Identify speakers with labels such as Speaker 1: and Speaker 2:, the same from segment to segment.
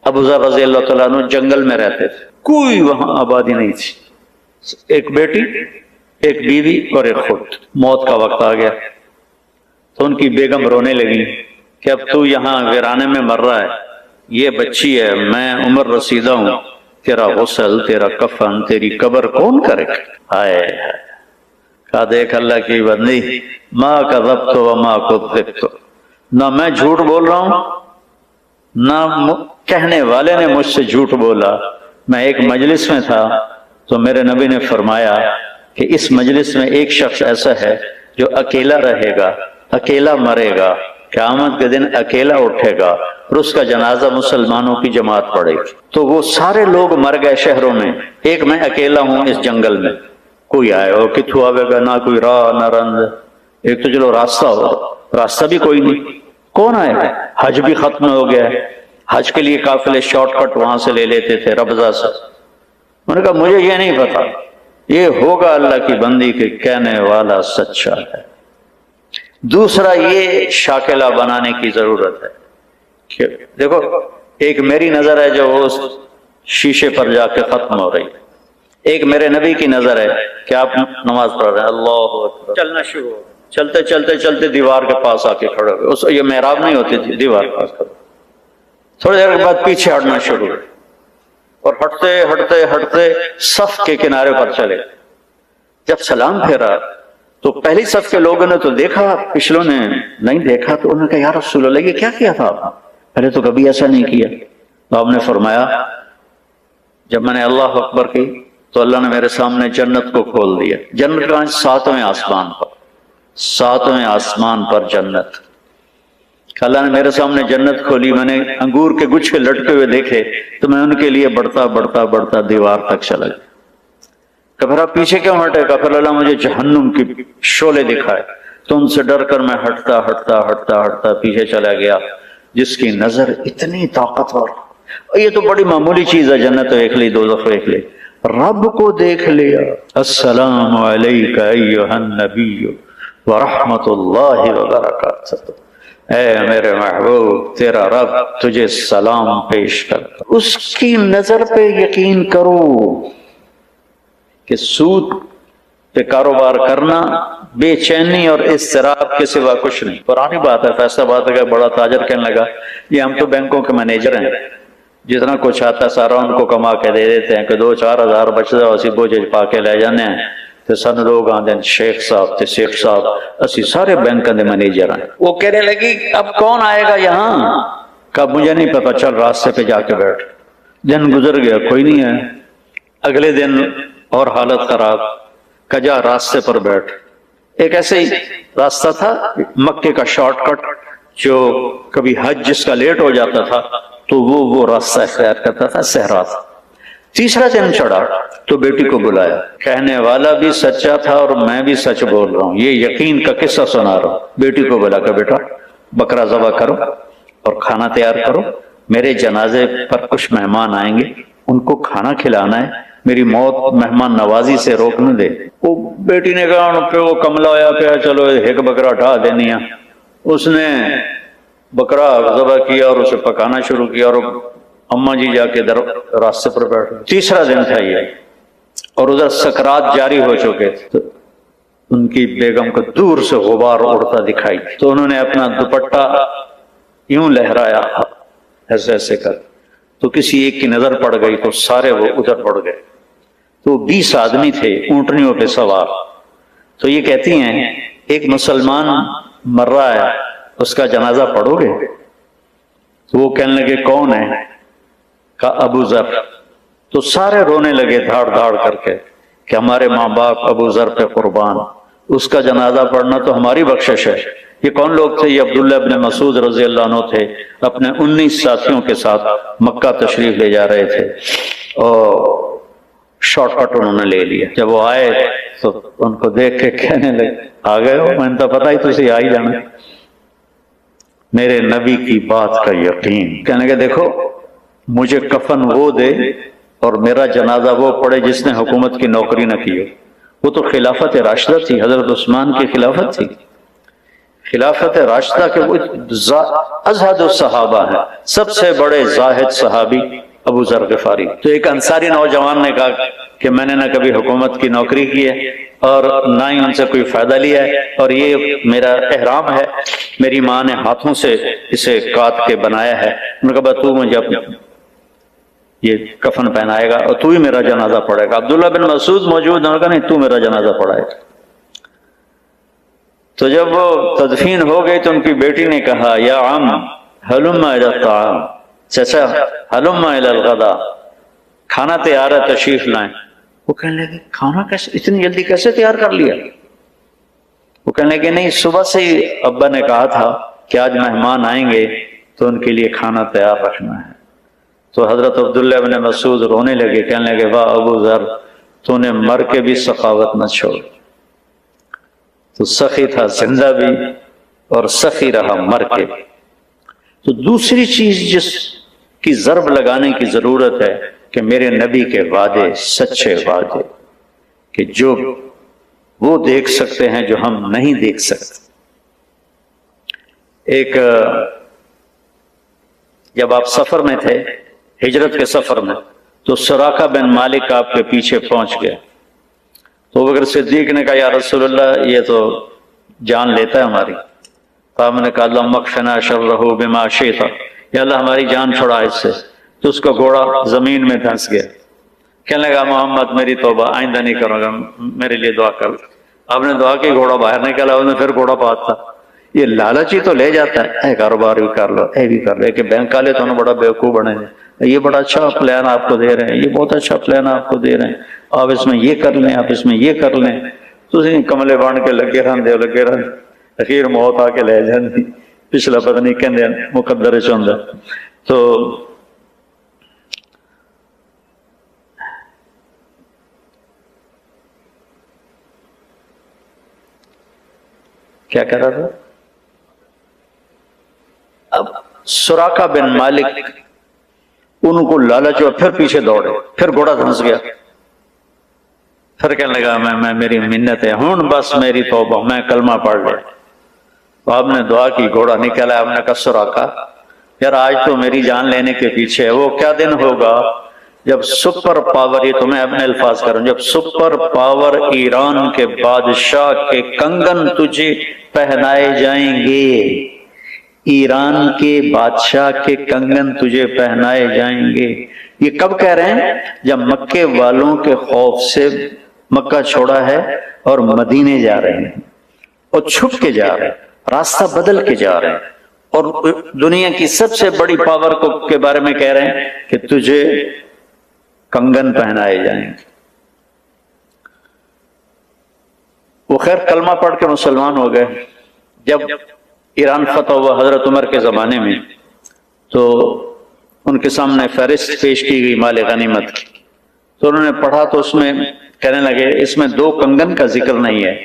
Speaker 1: ابو ذر رضی اللہ تعالیٰ عنہ جنگل میں رہتے تھے، کوئی وہاں آبادی نہیں تھی، ایک بیٹی، ایک بیوی اور ایک خود۔ موت کا وقت آ گیا تو ان کی بیگم رونے لگی کہ اب تو یہاں ویرانے میں مر رہا ہے، یہ بچی ہے، میں عمر رسیدہ ہوں، تیرا غسل، تیرا کفن، تیری قبر کون کرے گا؟ ہائے کہا دیکھ اللہ کی بندی، ما کذبت وما کذبت، نہ میں جھوٹ بول رہا ہوں نہ کہنے والے نے مجھ سے جھوٹ بولا۔ میں ایک مجلس میں تھا تو میرے نبی نے فرمایا کہ اس مجلس میں ایک شخص ایسا ہے جو اکیلا رہے گا، اکیلا مرے گا، قیامت کے دن اکیلا اٹھے گا اور اس کا جنازہ مسلمانوں کی جماعت پڑے گی۔ تو وہ سارے لوگ مر گئے شہروں میں، ایک میں اکیلا ہوں اس جنگل میں، کوئی آئے ہو کتوں آوے گا، نہ کوئی راہ نہ رند، ایک تو چلو راستہ ہو، راستہ بھی کوئی نہیں، کون آئے گا؟ حج بھی ختم ہو گیا ہے، حج کے لیے قافلے شارٹ کٹ وہاں سے لے لیتے تھے ربضہ سے۔ میں نے کہا مجھے یہ نہیں پتا، یہ ہوگا اللہ کی بندی کے کہنے والا سچا ہے۔ دوسرا یہ شاکلہ بنانے کی ضرورت ہے کہ دیکھو ایک میری نظر ہے جو وہ شیشے پر جا کے ختم ہو رہی ہے، ایک میرے نبی کی نظر ہے کہ آپ نماز پڑھ رہے ہیں، اللہ اکبر، چلنا شروع ہو، چلتے چلتے چلتے دیوار کے پاس آ کے کھڑے ہوئے، یہ محراب نہیں ہوتی تھی، دیوار کے پاس کھڑے، تھوڑی دیر کے بعد پیچھے ہٹنا شروع ہوئے اور ہٹتے ہٹتے ہٹتے صف کے کنارے پر چلے۔ جب سلام پھیرا تو پہلی صف کے لوگوں نے تو دیکھا، پچھلوں نے نہیں دیکھا، تو انہوں نے کہا یا رسول اللہ یہ کیا کیا تھا آپ نے؟ پہلے تو کبھی ایسا نہیں کیا۔ تو آپ نے فرمایا جب میں نے اللہ اکبر کی تو اللہ نے میرے سامنے جنت کو کھول دیا۔ جنت کہاں؟ ساتویں آسمان پر، ساتویں آسمان پر جنت۔ اللہ نے میرے سامنے جنت کھولی، میں نے انگور کے گچھے لٹکے ہوئے دیکھے تو میں ان کے لیے بڑھتا بڑھتا بڑھتا دیوار تک چلا گیا۔ کہ پھر آپ پیچھے کیوں ہٹے؟ کہ پھر اللہ مجھے جہنم کی شعلے دکھائے، تو ان سے ڈر کر میں ہٹتا ہٹتا ہٹتا ہٹتا پیچھے چلا گیا۔ جس کی نظر اتنی طاقتور، یہ تو بڑی معمولی چیز ہے، جنت دیکھ لی، دوزخ دیکھ لی، رب کو دیکھ لیا۔ السلام علیک ایھا النبی ورحمۃ اللہ وبرکاتہ، اے میرے محبوب تیرا رب تجھے سلام پیش کرتا۔ اس کی نظر پہ یقین کرو کہ سود پہ کاروبار کرنا بے چینی اور اضطراب کے سوا کچھ نہیں۔ پرانی بات ہے، فیصلہ بات ہے کہ بڑا تاجر کہنے لگا یہ ہم تو بینکوں کے مینیجر ہیں، جتنا کچھ آتا ہے سارا ان کو کما کے دے دیتے ہیں کہ 2-4 ہزار بچتا اسی بوجھ پا کے لے جانے ہیں، تو سن لوگ آتے ہیں شیخ صاحب تے شیخ صاحب اسی سارے بینکوں کے مینیجر ہیں۔ وہ کہنے لگی اب کون آئے گا یہاں؟ کب مجھے نہیں پتا، چل راستے پہ جا کے بیٹھ۔ دن گزر گیا، کوئی نہیں ہے۔ اگلے دن اور حالت خراب، کجا راستے پر بیٹھ۔ ایک ایسے ہی راستہ تھا مکے کا شارٹ کٹ، جو کبھی حج جس کا لیٹ ہو جاتا تھا تو وہ راستہ اختیار کرتا تھا، صحرا تھا۔ تیسرا دن چڑھا تو بیٹی کو بلایا، کہنے والا بھی سچا تھا اور میں بھی سچ بول رہا ہوں، یہ یقین کا قصہ سنا رہا ہوں۔ بیٹی کو بلا کر بیٹا بکرا ذبح کرو اور کھانا تیار کرو، میرے جنازے پر کچھ مہمان آئیں گے، ان کو کھانا کھلانا ہے، میری موت مہمان نوازی سے روکنے دے۔ وہ بیٹی نے کہا پہ وہ کملا ہوا پیا، چلو ایک بکرا اٹھا دینی ہے۔ اس نے بکرا ذبح کیا اور اسے پکانا شروع کیا، اور اماں جی جا کے راستے پر بیٹھ گئے۔ تیسرا دن تھا یہ، اور ادھر سکرات جاری ہو چکے تھے، تو ان کی بیگم کو دور سے غبار اڑتا دکھائی، تو انہوں نے اپنا دوپٹہ یوں لہرایا ایسے ایسے کر، تو کسی ایک کی نظر پڑ گئی تو سارے وہ ادھر پڑ گئے۔ تو 20 آدمی تھے اونٹنیوں پہ سوار۔ تو یہ کہتی ہیں ایک مسلمان مر رہا ہے، اس کا جنازہ پڑھو گے؟ تو وہ کہنے لگے کون ہے؟ کہا ابو ذر۔ تو سارے رونے لگے دھاڑ دھاڑ کر کے کہ ہمارے ماں باپ ابو ذر پہ قربان، اس کا جنازہ پڑھنا تو ہماری بخشش ہے۔ یہ کون لوگ تھے؟ یہ عبداللہ ابن مسعود رضی اللہ عنہ تھے، اپنے 19 ساتھیوں کے ساتھ مکہ تشریف لے جا رہے تھے، اور شارٹ کٹ انہوں نے لے لیا۔ جب وہ آئے تو ان کو دیکھ کے کہنے لگے آ گئے ہو، میں نے تو پتہ ہی تجھے آ ہی جانا، میرے نبی کی بات کا یقین۔ کہنے لگے دیکھو مجھے کفن وہ دے اور میرا جنازہ وہ پڑھے جس نے حکومت کی نوکری نہ کی ہو۔ وہ تو خلافت راشدہ تھی، حضرت عثمان کی خلافت تھی۔ خلافت راشدہ کے وہ ازہد الصحابہ ہیں، سب سے بڑے زاہد صحابی ابو ذر غفاری۔ تو ایک انصاری نوجوان نے کہا کہ میں نے نہ کبھی حکومت کی نوکری کی ہے اور نہ ہی ان سے کوئی فائدہ لیا ہے، اور یہ میرا احرام ہے، میری ماں نے ہاتھوں سے اسے کاٹ کے بنایا ہے۔ انہوں نے کہا تو مجھے یہ کفن پہنائے گا اور تو ہی میرا جنازہ پڑھے گا۔ عبداللہ بن مسعود موجود، انہوں نے کہا نہیں، تو میرا جنازہ پڑھائے گا۔ تو جب وہ تدفین ہو گئی تو ان کی بیٹی نے کہا یا عم ہلم الی الطعام، چچا ہلم الی الغداء، کھانا تیار ہے، تشریف لائیں۔ وہ کہنے لگے کھانا کیسے اتنی جلدی کیسے تیار کر لیا؟ وہ کہنے لگے نہیں، صبح سے ہی ابا نے کہا تھا کہ آج مہمان آئیں گے تو ان کے لیے کھانا تیار رکھنا ہے۔ تو حضرت عبداللہ بن مسعود رونے لگے، کہنے لگے واہ ابو ذر، تو نے مر کے بھی سخاوت نہ چھوڑ۔ تو سخی تھا زندہ بھی اور سخی رہا مر کے۔ تو دوسری چیز جس کی ضرب لگانے کی ضرورت ہے کہ میرے نبی کے وعدے سچے وعدے، کہ جو وہ دیکھ سکتے ہیں جو ہم نہیں دیکھ سکتے۔ ایک جب آپ سفر میں تھے، ہجرت کے سفر میں، تو سراقہ بن مالک آپ کے پیچھے پہنچ گیا۔ تو بکر صدیق نے کہا یا رسول اللہ یہ تو جان لیتا ہے ہماری۔ تو آپ نے کہا اللہم اکفنا شرہ بما شئت، یا اللہ ہماری جان چھڑا اس سے۔ تو اس کا گھوڑا زمین میں دھنس گیا۔ کہنے لگا محمد میری توبہ، آئندہ نہیں کروں گا، میرے لیے دعا کر۔ آپ نے دعا کی، گھوڑا باہر نکلا، انہوں نے پھر گھوڑا پاس تھا۔ یہ لالچی تو لے جاتا ہے، اے کاروبار بھی کر لو، اے بھی کر لو، کہ بینک والے تو بڑا بیوقوف بنے ہیں، یہ بڑا اچھا پلان آپ کو دے رہے ہیں، یہ بہت اچھا پلان آپ کو دے رہے ہیں، آپ اس میں یہ کر لیں، آپ اس میں یہ کر لیں۔ تو کملے بان کے لگے رہے، اخیر موت آ کے لے جاندی، پچھلا پتہ نہیں کہندے مقدر چاہتا۔ تو کیا کہہ رہا تھا؟ اب سراقہ بن مالک ان کو لالچ ہوا، پھر پیچھے دوڑے، پھر گھوڑا دھنس گیا۔ پھر کہنے لگا میں میری منت ہے ہوں بس میری توبہ، میں کلمہ پڑھ لیا۔ تو آپ نے دعا کی، گھوڑا نکلا، آپ نے کہا سراقہ یار آج تو میری جان لینے کے پیچھے ہے، وہ کیا دن ہوگا جب سپر پاور، یہ تو میں اپنے الفاظ کروں، جب سپر پاور ایران کے بادشاہ کے کنگن تجھے پہنائے جائیں گے، ایران کے بادشاہ کے کنگن تجھے پہنائے جائیں گے۔ یہ کب کہہ رہے ہیں؟ جب مکے والوں کے خوف سے مکہ چھوڑا ہے اور مدینے جا رہے ہیں، اور چھپ کے جا رہے ہیں، راستہ بدل کے جا رہے ہیں، اور دنیا کی سب سے بڑی پاور کے بارے میں کہہ رہے ہیں کہ تجھے کنگن پہنائے جائیں گے۔ وہ خیر کلمہ پڑھ کے مسلمان ہو گئے۔ جب ایران فتح ہوا حضرت عمر کے زمانے میں، تو ان کے سامنے فہرست پیش کی گئی مال غنیمت کی۔ تو انہوں نے پڑھا تو اس میں کہنے لگے اس میں 2 کنگن کا ذکر نہیں ہے،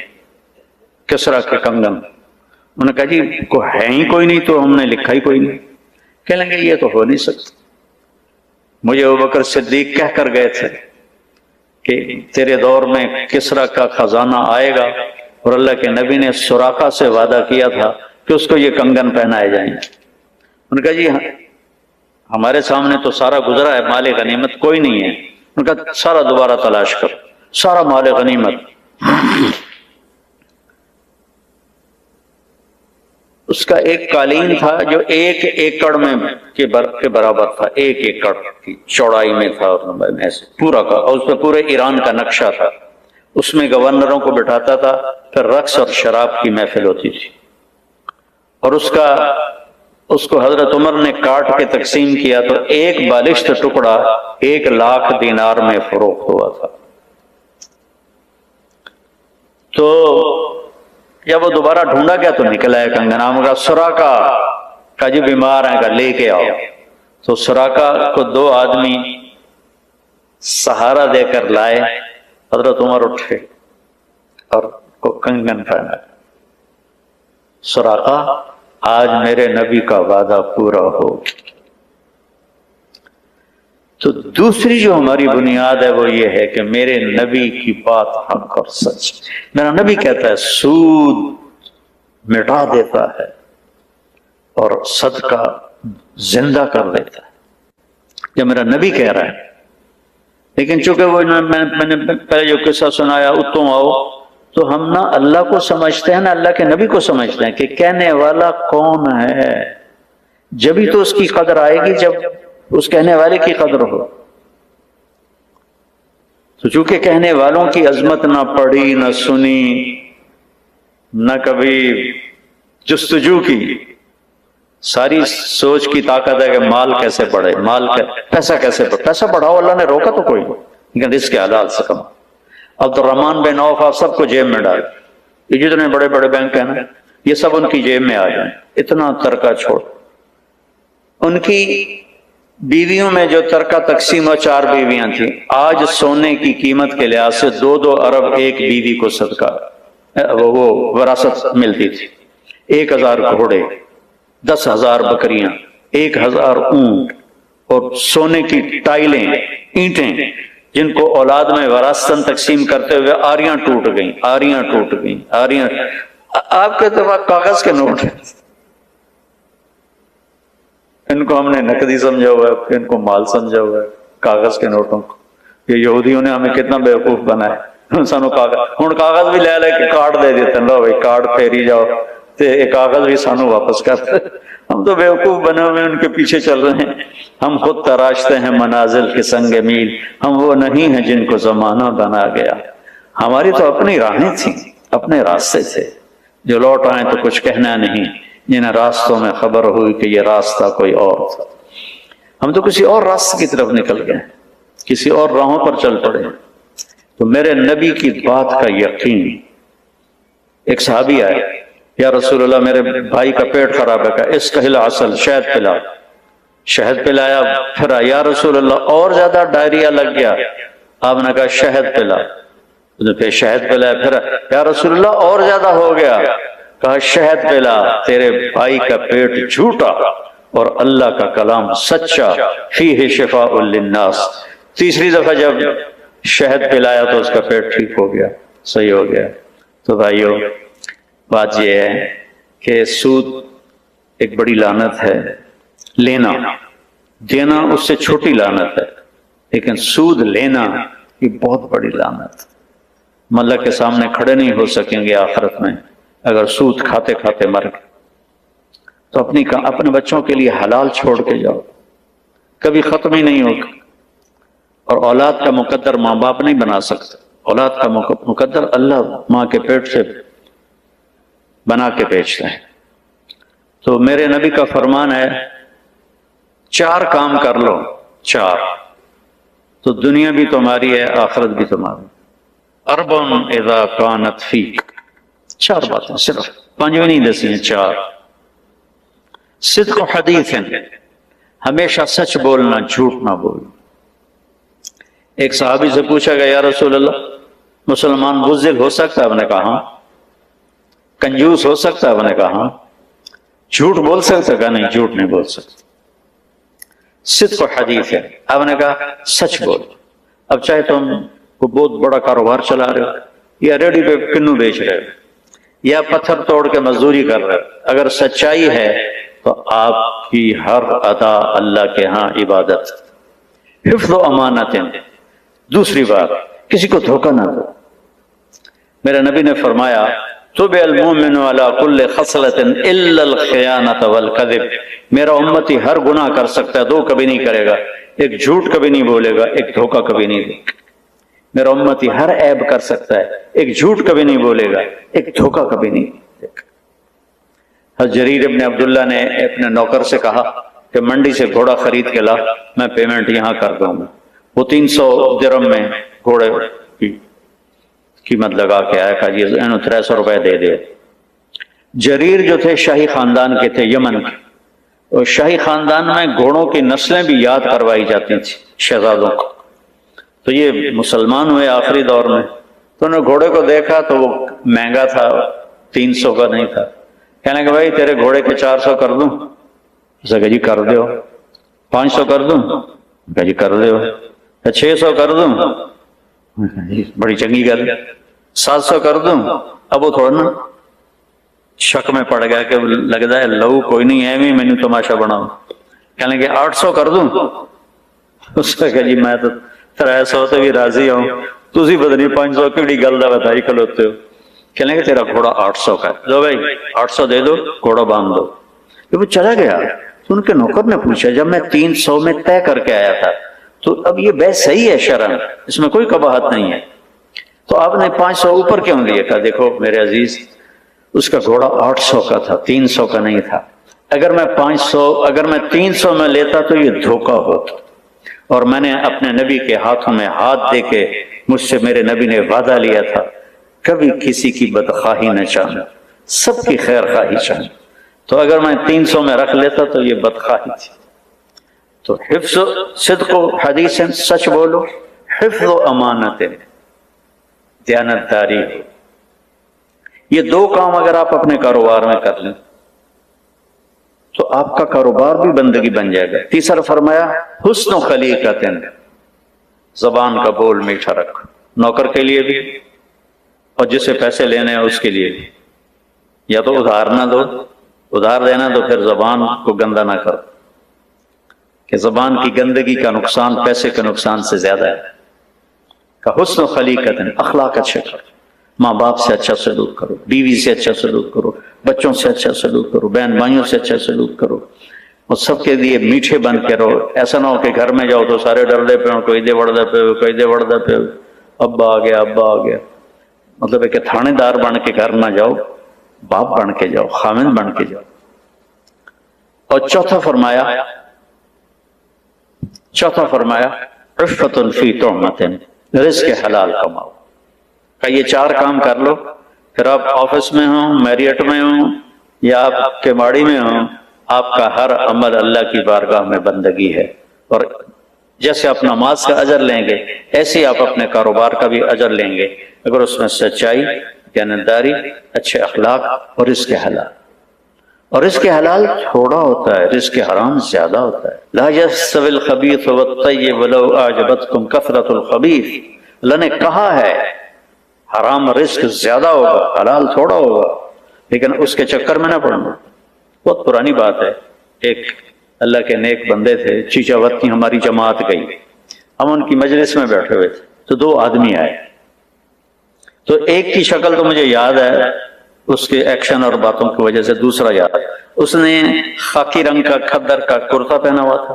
Speaker 1: کسرا کے کنگن۔ انہوں نے کہا جی ہے ہی کوئی نہیں، تو ہم نے لکھا ہی کوئی نہیں۔ کہنے لگے یہ تو ہو نہیں سکتا، مجھے ابوبکر صدیق کہہ کر گئے تھے کہ تیرے دور میں کسرا کا خزانہ آئے گا، اور اللہ کے نبی نے سراقہ سے وعدہ کیا تھا کہ اس کو یہ کنگن پہنائے جائیں گے۔ انہوں نے کہا جی ہمارے سامنے تو سارا گزرا ہے، مال غنیمت کوئی نہیں ہے۔ انہوں نے کہا سارا دوبارہ تلاش کرو، سارا مال غنیمت۔ اس کا ایک قالین تھا جو 1 ایکڑ میں کے برابر تھا، 1 ایکڑ کی چوڑائی میں تھا، اور ایسے پورا کا، اور اس پہ پورے ایران کا نقشہ تھا۔ اس میں گورنروں کو بٹھاتا تھا، پھر رقص اور شراب کی محفل ہوتی تھی، اور اس کو حضرت عمر نے کاٹ کے تقسیم کیا تو 1 بالشت ٹکڑا 1 لاکھ دینار میں فروخت ہوا تھا۔ تو جب وہ دوبارہ ڈھونڈا گیا تو نکلا ہے کنگن۔ ہم کہا سراقہ کا جی بیمار ہیں، کا لے کے آؤ۔ تو سراقہ کو 2 آدمی سہارا دے کر لائے، حضرت عمر اٹھے اور کو کنگن پہنا۔ سراقہ آج میرے نبی کا وعدہ پورا ہو۔ تو دوسری جو ہماری بنیاد ہے وہ یہ ہے کہ میرے نبی کی بات حق اور سچ۔ میرا نبی کہتا ہے سود مٹا دیتا ہے اور صدقہ زندہ کر دیتا ہے، یہ میرا نبی کہہ رہا ہے۔ لیکن چونکہ وہ میں نے پہلے جو قصہ سنایا اتوں آؤ، تو ہم نہ اللہ کو سمجھتے ہیں نہ اللہ کے نبی کو سمجھتے ہیں کہ کہنے والا کون ہے۔ جبھی تو اس کی قدر آئے گی جب اس کہنے والے کی قدر ہو۔ تو چونکہ کہنے والوں کی عظمت نہ پڑھی نہ سنی نہ کبھی جستجو کی، ساری سوچ کی طاقت ہے کہ مال کیسے بڑھے، پیسہ کیسے بڑھے، پیسہ بڑھاؤ، اللہ نے روکا تو کوئی نہیں، لیکن رزق کے حلال سے کما۔ عبد الرحمن بن عوف آپ سب کو جیب میں ڈال، یہ جتنے بڑے بڑے بینک ہیں نا یہ سب ان کی جیب میں آ جائیں، اتنا ترکہ چھوڑ۔ ان کی بیویوں میں جو ترکہ تقسیم و 4 بیویاں تھیں، آج سونے کی قیمت کے لحاظ سے 2 ارب ایک بیوی کو صدقہ وہ وراثت ملتی تھی۔ 1000 گھوڑے، 10,000 بکریاں، 1000 اونٹ اور سونے کی ٹائلیں، اینٹیں، جن کو اولاد میں وراثتاً تقسیم کرتے ہوئے آریاں ٹوٹ گئیں، آریاں آپ کے دفعہ کاغذ کے نوٹ ہیں، ان کو ہم نے نقدی سمجھا ہوا ہے، ان کو مال سمجھا ہوا ہے، کاغذ کے نوٹوں کو۔ یہ یہودیوں نے ہمیں کتنا بیوقوف بنایا، سانو کاغذ بھی لے کے کارڈ دے دیتے ہیں، لو بھائی کارڈ پھیری جاؤ تے ایک کاغذ بھی سانو واپس کرتے۔ ہم تو بیوقوف بنے ہوئے ان کے پیچھے چل رہے ہیں۔ ہم خود تراشتے ہیں منازل کے سنگ میل، ہم وہ نہیں ہیں جن کو زمانہ بنا گیا۔ ہماری تو اپنی راہیں تھیں، اپنے راستے تھے، جو لوٹ آئیں تو کچھ کہنا نہیں، جنہیں راستوں میں خبر ہوئی کہ یہ راستہ کوئی اور تھا۔ ہم تو کسی اور راستے کی طرف نکل گئے، کسی اور راہوں پر چل پڑے۔ تو میرے نبی کی بات کا یقین، ایک صحابی آئے، یا رسول اللہ میرے بھائی کا پیٹ خراب ہے، کہ اسقہل عسل، شہد پلا۔ شہد پلایا، پھر یا رسول اللہ اور زیادہ ڈائریا لگ گیا، آپ نے کہا شہد پلا، پھر شہد پلایا، پھر یا رسول اللہ اور زیادہ ہو گیا، کہا شہد پلا، تیرے بھائی کا پیٹ جھوٹا اور اللہ کا کلام سچا، فیہ شفاء للناس۔ تیسری دفعہ جب شہد پلایا تو اس کا پیٹ ٹھیک ہو گیا، صحیح ہو گیا۔ تو بھائیو بات یہ ہے کہ سود ایک بڑی لعنت ہے، لینا، دینا اس سے چھوٹی لعنت ہے، لیکن سود لینا یہ بہت بڑی لعنت ہے۔ ہم اللہ کے سامنے کھڑے نہیں ہو سکیں گے آخرت میں اگر سود کھاتے کھاتے مر گئے۔ تو اپنے بچوں کے لیے حلال چھوڑ کے جاؤ، کبھی ختم ہی نہیں ہوگا۔ اور اولاد کا مقدر ماں باپ نہیں بنا سکتے، اولاد کا مقدر اللہ ماں کے پیٹ سے بنا کے بیچتا ہے۔ تو میرے نبی کا فرمان ہے 4 کام کر لو، 4 تو دنیا بھی تمہاری ہے، آخرت بھی تمہاری۔ اربع اذا کانت فیک، 4 باتیں، صرف 5 بھی نہیں دسی ہیں، 4۔ صدق حدیث، ہمیشہ سچ بولنا، جھوٹ نہ بولنا۔ ایک صحابی سے پوچھا گیا یا رسول اللہ مسلمان بزدل ہو سکتا ہے؟ آپ نے کہا ہاں۔ کنجوس ہو سکتا ہے؟ آپ نے کہا ہاں۔ جھوٹ بول سکتا ہے؟ کہا نہیں، جھوٹ نہیں بول سکتا۔ صدق حدیث ہے، آپ نے کہا سچ بول۔ اب چاہے تم کو بہت بڑا کاروبار چلا رہے ہو، یا ریڈی پہ کنو بیچ رہے ہو، یا پتھر توڑ کے مزدوری کر رہے ہو، اگر سچائی ہے تو آپ کی ہر ادا اللہ کے ہاں عبادت۔ حفظ و امانت، دوسری بات کسی کو دھوکہ نہ دو۔ میرے نبی نے فرمایا طُبِعَ الْمُؤْمِنُ عَلَى كُلِّ خَصْلَةٍ إِلَّا الْخِيَانَةَ وَالْكَذِبَ۔ میرا امتی ہر گناہ کر سکتا ہے، 2 کبھی نہیں کرے گا، ایک جھوٹ کبھی نہیں بولے گا، ایک دھوکہ کبھی نہیں دے گا۔ میرا امتی ہر عیب کر سکتا ہے، ایک جھوٹ کبھی نہیں بولے گا، ایک دھوکہ کبھی نہیں دے گا۔ حضرت جریر ابن عبداللہ نے اپنے نوکر سے کہا کہ منڈی سے گھوڑا خرید کے لا، میں پیمنٹ یہاں کر دوں گا۔ وہ 300 درہم میں گھوڑے کی قیمت لگا کے آیا، کہا جی 300 روپے دے دے۔ جریر جو تھے شاہی خاندان کے تھے، یمن کے، اور شاہی خاندان میں گھوڑوں کی نسلیں بھی یاد کروائی جاتی تھیں شہزادوں کو۔ تو یہ مسلمان ہوئے آخری دور میں، تو انہوں نے گھوڑے کو دیکھا تو وہ مہنگا تھا، 300 کا نہیں تھا۔ کہنے کہ بھائی تیرے گھوڑے کے 400 کر دوں؟ اسے کہا جی کر دیو۔ 500 کر دوں؟ کہا جی کر دیو۔ 600 کر دوں؟ بڑی چنگی گل۔ 700 کر دوں؟ اب وہ تھوڑا نا شک میں پڑ گیا کہ لگتا ہے لو کوئی نہیں ہے مینو تماشا بناؤ. کہنے کہ 800 کر دوں. اس نے کہا جی میں تو 300 سے بھی راضی ہوں, تسی پتہ نہیں 500 کیڑی گل دا بتائی کھلوتے ہو. کہنے کہ تیرا گھوڑا 800 کا ہے, دو بھائی 800 دے دو, گھوڑا باندھ دو. کہ وہ چلا گیا. تو ان کے نوکر نے پوچھا جب میں 300 میں طے کر کے آیا تھا تو اب یہ بے صحیح ہے شرعن, اس میں کوئی قباحت نہیں ہے, تو آپ نے 500 اوپر کیوں لیے؟ کہا دیکھو میرے عزیز, اس کا گھوڑا 800 کا تھا, 300 کا نہیں تھا. اگر میں 300 میں لیتا تو یہ دھوکہ ہوتا, اور میں نے اپنے نبی کے ہاتھوں میں ہاتھ دے کے, مجھ سے میرے نبی نے وعدہ لیا تھا کبھی کسی کی بدخواہی نہ چاہنا, سب کی خیر خواہی چاہنا, تو اگر میں 300 میں رکھ لیتا تو یہ بدخواہی تھی. تو حفظ صدق و حدیث, سچ بولو, حفظ و امانت, دیانت داری, یہ دو کام اگر آپ اپنے کاروبار میں کر لیں تو آپ کا کاروبار بھی بندگی بن جائے گا. تیسرا فرمایا حسن و خلیقت, زبان کا بول میٹھا رکھ, نوکر کے لیے بھی اور جسے پیسے لینے ہیں اس کے لیے بھی. یا تو ادھار نہ دو, ادھار دینا تو پھر زبان کو گندا نہ کرو, کہ زبان کی گندگی کا نقصان پیسے کے نقصان سے زیادہ ہے. کہ حسن و خلیقت, اخلاق اچھے کرو, ماں باپ سے اچھا سلوک کرو, بیوی سے اچھا سلوک کرو, بچوں سے اچھا سلوک کرو, بہن بھائیوں سے اچھا سلوک کرو, اور سب کے لیے میٹھے بن کے رہو. ایسا نہ ہو کہ گھر میں جاؤ تو سارے ڈر دے پہ ہو, کوئی دے وڑ دے پہ ہو, کوئی دے وڑ دے پہ ہو, ابا آ گیا ابا آ گیا. مطلب ہے کہ تھانے دار بن کے گھر نہ جاؤ, باپ بن کے جاؤ, خامند بن کے جاؤ. اور چوتھا فرمایا عفت فی طعمۃ, رزق حلال کماؤ. کہ یہ 4 کام کر لو, پھر آپ آفس میں ہوں, میریٹ میں ہوں, یا آپ کے باڑی میں ہوں, آپ کا ہر عمل اللہ کی بارگاہ میں بندگی ہے. اور جیسے آپ نماز کا اجر لیں گے ایسے آپ اپنے کاروبار کا بھی اجر لیں گے, اگر اس میں سچائی, دیانتداری, اچھے اخلاق اور رزق حلال. اور رزق حلال تھوڑا ہوتا ہے, رزق حرام زیادہ ہوتا ہے. لا یستوی الخبیث والطیب ولو اعجبتکم کثرۃ الخبیث. اللہ نے کہا ہے حرام رزق زیادہ ہوگا, حلال تھوڑا ہوگا, لیکن اس کے چکر میں نہ پڑنا. بہت پرانی بات ہے, ایک اللہ کے نیک بندے تھے, چیچا وطنی ہماری جماعت گئی, ہم ان کی مجلس میں بیٹھے ہوئے تھے, تو 2 آدمی آئے. تو ایک کی شکل تو مجھے یاد ہے اس کے ایکشن اور باتوں کی وجہ سے, دوسرا یاد, اس نے خاکی رنگ کا کھدر کا کرتا پہنا ہوا تھا,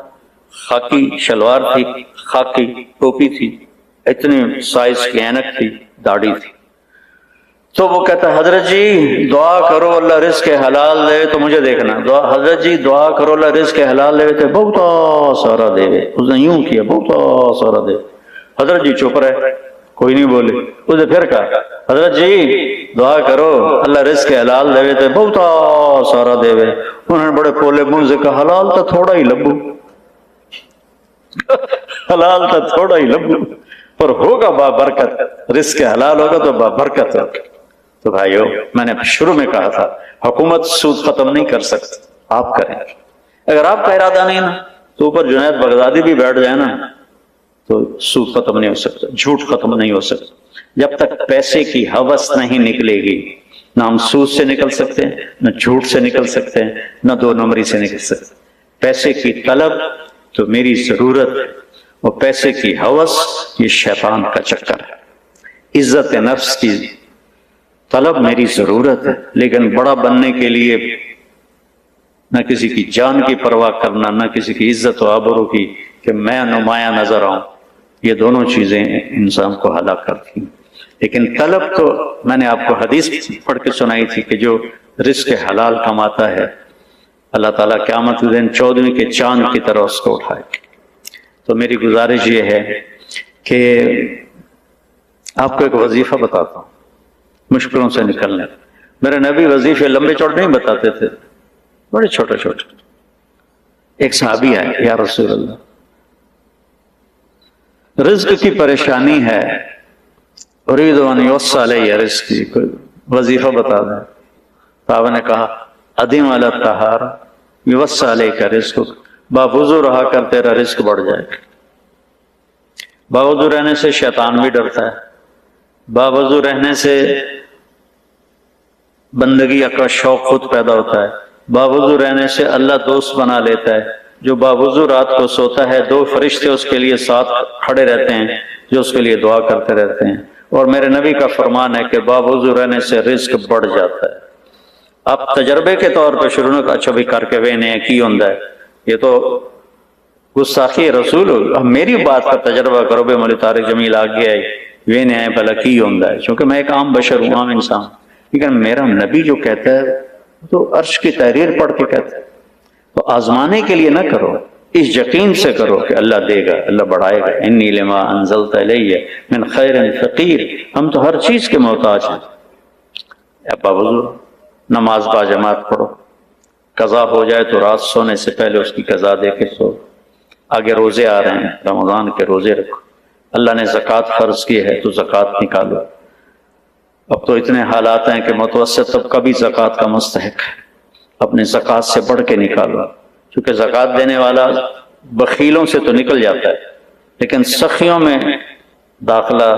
Speaker 1: خاکی شلوار تھی, خاکی ٹوپی تھی, اتنی سائز کی اینک تھی, داڑھی تھی. تو وہ کہتا ہے حضرت جی دعا کرو اللہ رزق حلال دے. تو مجھے دیکھنا, حضرت جی دعا کرو اللہ رزق حلال دے, تو بہت سارا دے. اس نے یوں کیا, بہت سارا دے. حضرت جی چپ رہے, کوئی نہیں بولے. اس نے پھر کہا حضرت جی دعا کرو اللہ رزق حلال دے, تو بہت سارا دے. انہوں نے بڑے پولے منہ سے کہا حلال تو تھوڑا ہی لبو, حلال تو تھوڑا ہی لبو, پر ہوگا با برکت. رزق حلال ہوگا تو با برکت ہوگا. تو بھائیو میں نے شروع میں کہا تھا حکومت سود ختم نہیں کر سکتی, آپ کریں. اگر آپ کا ارادہ نہیں نا تو اوپر جنید بغدادی بھی بیٹھ جائے نا تو سود ختم نہیں ہو سکتا, جھوٹ ختم نہیں ہو سکتا. جب تک پیسے کی ہوس نہیں نکلے گی, نہ ہم سود سے نکل سکتے ہیں, نہ جھوٹ سے نکل سکتے ہیں, نہ 2 نمبری سے نکل سکتے. پیسے کی طلب تو میری ضرورت ہے, اور پیسے کی ہوس یہ شیطان کا چکر ہے. عزت نفس کی طلب میری ضرورت ہے, لیکن بڑا بننے کے لیے نہ کسی کی جان کی پرواہ کرنا, نہ کسی کی عزت و آبرو کی کہ میں نمایاں نظر آؤں, یہ دونوں چیزیں انسان کو ہلاک کرتی ہیں. لیکن طلب تو میں نے آپ کو حدیث پڑھ کے سنائی تھی کہ جو رزق حلال کماتا ہے اللہ تعالیٰ قیامت کے دن 14ویں کے چاند کی طرح اس کو اٹھائے. تو میری گزارش یہ ہے کہ آپ کو ایک وظیفہ بتاتا ہوں مشکلوں سے نکلنے. میرے نبی وظیفے لمبے چوڑے نہیں بتاتے تھے, بڑے چھوٹے چھوٹے. ایک صحابی آئے, یا رسول اللہ رزق کی پریشانی ہے, اريد ان يوسع علی رزقی, کوئی وظیفہ بتا دیں. صحابہ نے کہا ادیم علی الطہارہ یوسع علیک رزقک, باوضو رہا کر تیرا رزق بڑھ جائے گا. باوضو رہنے سے شیطان بھی ڈرتا ہے, باوضو رہنے سے بندگی کا شوق خود پیدا ہوتا ہے۔ باوضو رہنے سے اللہ دوست بنا لیتا ہے۔ جو باوضو رات کو سوتا ہے 2 فرشتے اس کے لیے ساتھ کھڑے رہتے ہیں جو اس کے لیے دعا کرتے رہتے ہیں۔ اور میرے نبی کا فرمان ہے کہ باوضو رہنے سے رزق بڑھ جاتا ہے۔ آپ تجربے کے طور پہ شروع نہ اچھا بھی کر کے وینے کی ہوندا ہے، یہ تو گستاخی رسول ہو، میری بات کا تجربہ کرو بے مولی طارق جمیل آگے آئی وینے آئے بھلا کی ہوندا ہے، چونکہ میں ایک عام بشر ہوں، عام انسان، لیکن میرا نبی جو کہتا ہے تو عرش کی تحریر پڑھ کے کہتا ہے۔ تو آزمانے کے لیے نہ کرو، اس یقین سے کرو کہ اللہ دے گا، اللہ بڑھائے گا۔ انی لما انزلت الیہ من خیر فقیر، ہم تو ہر چیز کے محتاج ہیں۔ ابا وضو نماز با جماعت پڑھو، قضا ہو جائے تو رات سونے سے پہلے اس کی قضا دے کے سو۔ آگے روزے آ رہے ہیں، رمضان کے روزے رکھو۔ اللہ نے زکوٰۃ فرض کی ہے تو زکوٰۃ نکالو۔ اب تو اتنے حالات ہیں کہ متوسط طبقہ بھی زکوٰۃ کا مستحق ہے، اپنے زکوٰۃ سے بڑھ کے نکالو، کیونکہ زکوٰۃ دینے والا بخیلوں سے تو نکل جاتا ہے، لیکن سخیوں میں داخلہ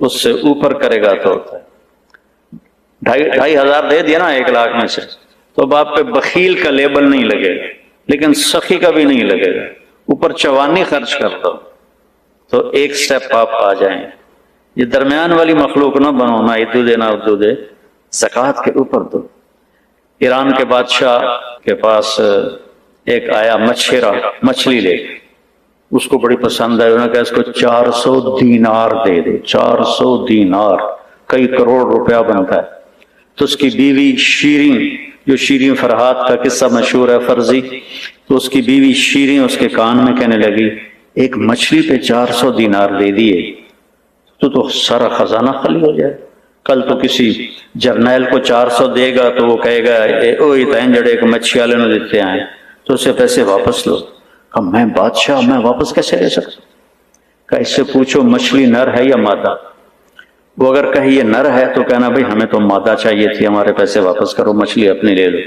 Speaker 1: اس سے اوپر کرے گا تو ہوتا ہے۔ 2,500 دے دیا نا 1 لاکھ میں سے، تو اب آپ پہ بخیل کا لیبل نہیں لگے گا، لیکن سخی کا بھی نہیں لگے گا۔ اوپر چوانی خرچ کر دو تو ایک سٹیپ آپ آ جائیں۔ یہ درمیان والی مخلوق نہ بنو، نہ ادو دے نہ ادو دے، زکوٰۃ کے اوپر دو۔ ایران کے بادشاہ کے پاس ایک آیا مچھیرا، مچھلی لے کے، اس کو بڑی پسند ہے، انہوں نے کہا اس کو 400 دینار دے دے۔ 400 دینار کئی کروڑ روپیہ بنتا ہے۔ تو اس کی بیوی شیریں، جو شیریں فرحات کا قصہ مشہور ہے فرضی، تو اس کی بیوی شیریں اس کے کان میں کہنے لگی ایک مچھلی پہ 400 دینار دے دیے تو سارا خزانہ خالی ہو جائے۔ کل تو کسی جرنیل کو 400 دے گا تو وہ کہے گا اوہی تین جڑے ایک مچھی والے نے دیتے آئے تو اسے پیسے واپس لو۔ کہا میں بادشاہ، میں واپس کیسے لے سکتا؟ کہا اس سے پوچھو مچھلی نر ہے یا مادہ؟ وہ اگر کہے یہ نر ہے تو کہنا بھائی ہمیں تو مادہ چاہیے تھی، ہمارے پیسے واپس کرو، مچھلی اپنی لے لو۔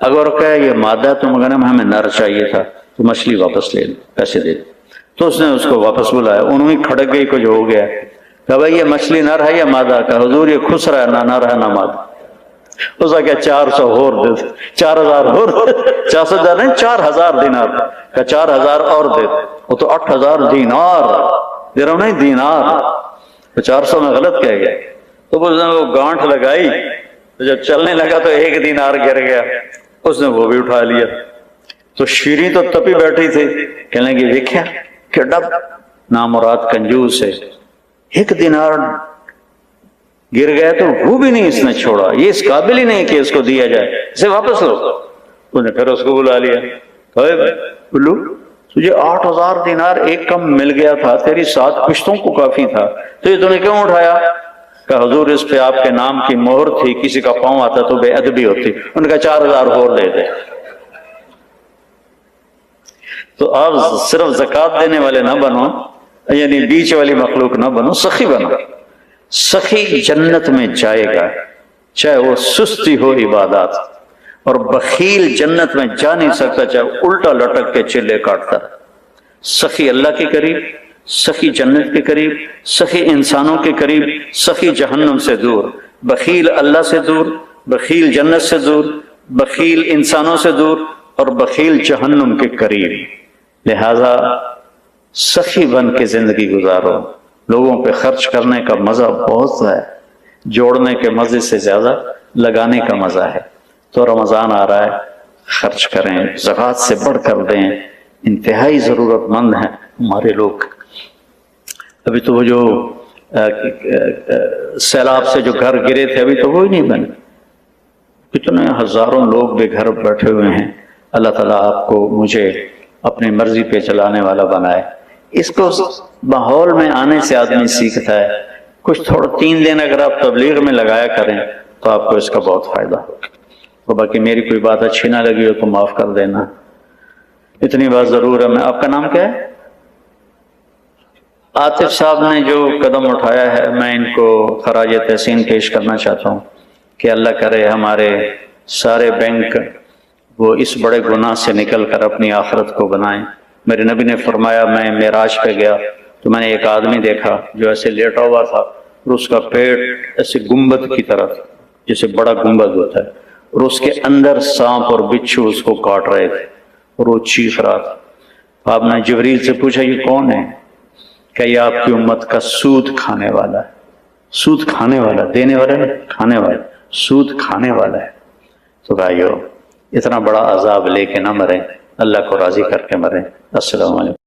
Speaker 1: اگر کہے یہ مادہ تو مگر ہمیں نر چاہیے تھا تو مچھلی واپس لے لو، پیسے دے دو۔ تو اس نے اس کو واپس بلایا، انہوں ہی کھڑک گئی، کچھ ہو گیا۔ کہا بھائی یہ مچھلی نر ہے یا مادہ؟ کہا حضور یہ خس رہا ہے، نہ نر ہے نہ مادہ۔ اس کا کیا 400 اور دے دو، 4,000 اور 400 نہیں 4,000 دینار۔ کہا 4,000 اور دے دو، وہ تو 8,000 دینار دے رہا ہوں، نہیں دینار۔ تو 400 میں غلط کہہ گیا۔ تو اس نے وہ گانٹھ لگائی، تو جب چلنے لگا تو 1 دینار گر گیا، اس نے وہ بھی اٹھا لیا۔ تو شیریں تو تپی بیٹھی تھی، کہنے لگی دیکھا کہ ڈب نامراد کنجوس ہے، 1 دینار گر گیا تو وہ بھی نہیں اس نے چھوڑا، یہ اس قابل ہی نہیں کہ اس کو دیا جائے، اسے واپس لو۔ اس نے پھر اس کو بلا لیا، بلو تجھے 8,000 دینار ایک کم مل گیا تھا، تیری 7 پشتوں کو کافی تھا، تو یہ تم نے کیوں اٹھایا؟ کہ حضور اس پہ آپ کے نام کی مہر تھی، کسی کا پاؤں آتا تو بے ادبی ہوتی۔ ان کا 4,000 اور دے دے۔ تو آپ صرف زکوٰۃ دینے والے نہ بنو، یعنی بیچ والی مخلوق نہ بنو، سخی بنو۔ سخی جنت میں جائے گا، چاہے وہ سستی ہو عبادات، اور بخیل جنت میں جا نہیں سکتا چاہے الٹا لٹک کے چلے کاٹتا۔ سخی اللہ کے قریب، سخی جنت کے قریب، سخی انسانوں کے قریب، سخی جہنم سے دور۔ بخیل اللہ سے دور، بخیل جنت سے دور، بخیل انسانوں سے دور، اور بخیل جہنم کے قریب۔ لہذا سخی بن کے زندگی گزارو۔ لوگوں پہ خرچ کرنے کا مزہ بہت ہے، جوڑنے کے مزے سے زیادہ لگانے کا مزہ ہے۔ تو رمضان آ رہا ہے، خرچ کریں، زکوٰۃ سے بڑھ کر دیں۔ انتہائی ضرورت مند ہیں ہمارے لوگ۔ ابھی تو وہ جو سیلاب سے جو گھر گرے تھے ابھی تو وہ ہی نہیں بنے۔ کتنے ہزاروں لوگ بے گھر بیٹھے ہوئے ہیں۔ اللہ تعالیٰ آپ کو مجھے اپنی مرضی پہ چلانے والا بنائے۔ اس کو ماحول میں آنے سے آدمی سیکھتا ہے۔ کچھ تھوڑا 3 دن اگر آپ تبلیغ میں لگایا کریں تو آپ کو اس کا بہت فائدہ ہوگا۔ اور باقی میری کوئی بات اچھی نہ لگی ہو تو معاف کر دینا، اتنی بات ضرور ہے۔ میں آپ کا نام کیا ہے؟ عاطف صاحب نے جو قدم اٹھایا ہے میں ان کو خراج تحسین پیش کرنا چاہتا ہوں کہ اللہ کرے ہمارے سارے بینک وہ اس بڑے گناہ سے نکل کر اپنی آخرت کو بنائیں۔ میرے نبی نے فرمایا میں معراج پہ گیا تو میں نے ایک آدمی دیکھا جو ایسے لیٹا ہوا تھا اور اس کا پیٹ ایسے گنبد کی طرح تھا، جیسے بڑا گنبد ہوتا ہے، اور اس کے اندر سانپ اور بچھو اس کو کاٹ رہے تھے اور وہ چیخ رہا تھا۔ آپ نے جبریل سے پوچھا یہ کون ہے؟ کہ یہ آپ کی امت کا سود کھانے والا ہے۔ سود کھانے والا، دینے والا نہیں، کھانے والا، سود کھانے والا ہے۔ تو بھائیو اتنا بڑا عذاب لے کے نہ مریں، اللہ کو راضی کر کے مریں۔ السلام علیکم۔